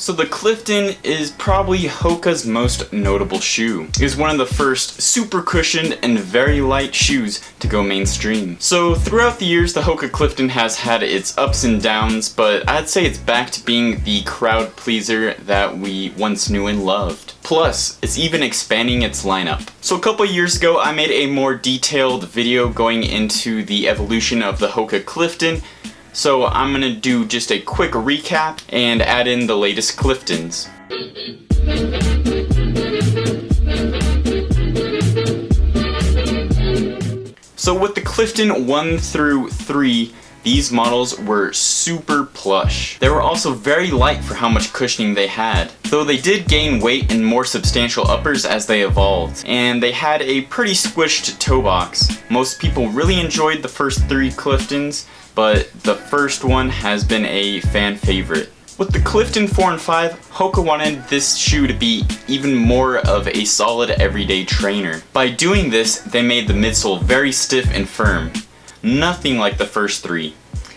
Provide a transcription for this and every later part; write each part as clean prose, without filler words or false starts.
So the Clifton is probably Hoka's most notable shoe. It was one of the first super cushioned and very light shoes to go mainstream. So throughout the years, the Hoka Clifton has had its ups and downs, but I'd say it's back to being the crowd pleaser that we once knew and loved. Plus, it's even expanding its lineup. So a couple years ago, I made a more detailed video going into the evolution of the Hoka Clifton. So I'm gonna do just a quick recap and add in the latest Cliftons. So with the Clifton 1 through 3, these models were super plush. They were also very light for how much cushioning they had, though they did gain weight and more substantial uppers as they evolved, and they had a pretty squished toe box. Most people really enjoyed the first 3 Cliftons, but the first one has been a fan favorite. With the Clifton 4 and 5, Hoka wanted this shoe to be even more of a solid everyday trainer. By doing this, they made the midsole very stiff and firm. Nothing like the first 3,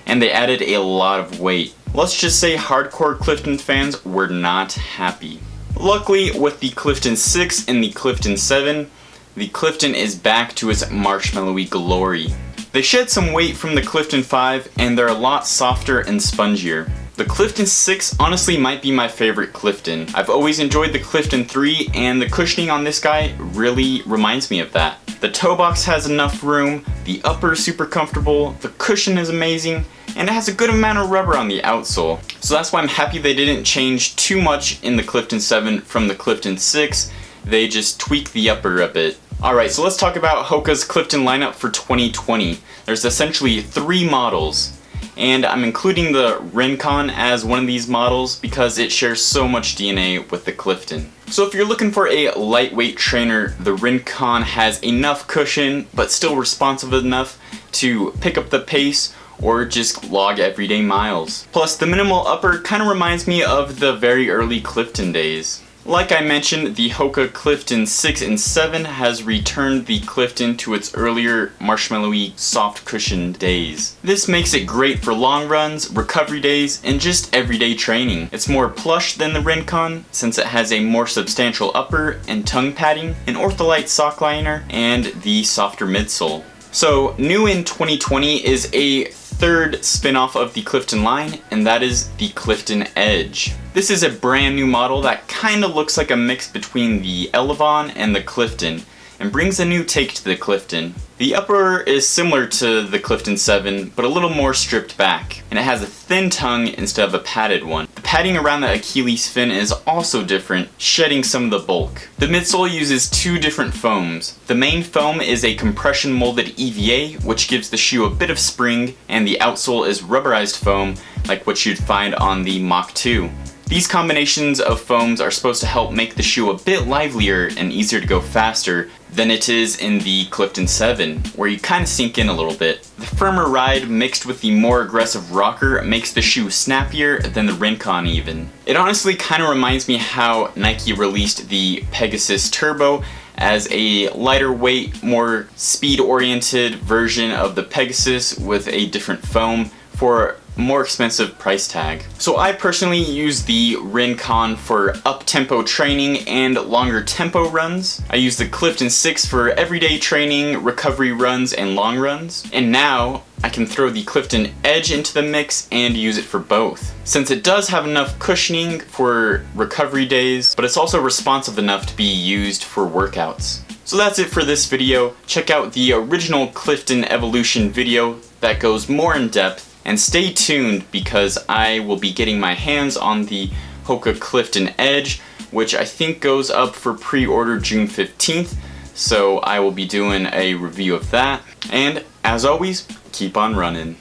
and they added a lot of weight. Let's just say hardcore Clifton fans were not happy. Luckily, with the Clifton 6 and the Clifton 7, the Clifton is back to its marshmallowy glory. They shed some weight from the Clifton 5, and they're a lot softer and spongier. The Clifton 6 honestly might be my favorite Clifton. I've always enjoyed the Clifton 3, and the cushioning on this guy really reminds me of that. The toe box has enough room, the upper is super comfortable, the cushion is amazing, and it has a good amount of rubber on the outsole. So that's why I'm happy they didn't change too much in the Clifton 7 from the Clifton 6. They just tweaked the upper a bit. Alright, so let's talk about Hoka's Clifton lineup for 2020. There's essentially 3 models, and I'm including the Rincon as one of these models because it shares so much DNA with the Clifton. So if you're looking for a lightweight trainer, the Rincon has enough cushion but still responsive enough to pick up the pace or just log everyday miles. Plus, the minimal upper kind of reminds me of the very early Clifton days. Like I mentioned, the Hoka Clifton 6 and 7 has returned the Clifton to its earlier marshmallowy soft cushioned days. This makes it great for long runs, recovery days, and just everyday training. It's more plush than the Rincon since it has a more substantial upper and tongue padding, an ortholite sock liner, and the softer midsole. So new in 2020 is a third spin-off of the Clifton line, and that is the Clifton Edge. This is a brand new model that kind of looks like a mix between the Elevon and the Clifton, and brings a new take to the Clifton. The upper is similar to the Clifton 7, but a little more stripped back, and it has a thin tongue instead of a padded one. The padding around the Achilles fin is also different, shedding some of the bulk. The midsole uses 2 different foams. The main foam is a compression molded EVA, which gives the shoe a bit of spring, and the outsole is rubberized foam, like what you'd find on the Mach 2. These combinations of foams are supposed to help make the shoe a bit livelier and easier to go faster than it is in the Clifton 7, where you kind of sink in a little bit. The firmer ride mixed with the more aggressive rocker makes the shoe snappier than the Rincon even. It honestly kind of reminds me how Nike released the Pegasus Turbo as a lighter weight, more speed-oriented version of the Pegasus with a different foam for more expensive price tag. So I personally use the Rincon for up-tempo training and longer tempo runs. I use the Clifton 6 for everyday training, recovery runs, and long runs. And now I can throw the Clifton Edge into the mix and use it for both, since it does have enough cushioning for recovery days, but it's also responsive enough to be used for workouts. So that's it for this video. Check out the original Clifton Evolution video that goes more in depth. And stay tuned because I will be getting my hands on the Hoka Clifton Edge, which I think goes up for pre-order June 15th, so I will be doing a review of that. And as always, keep on running.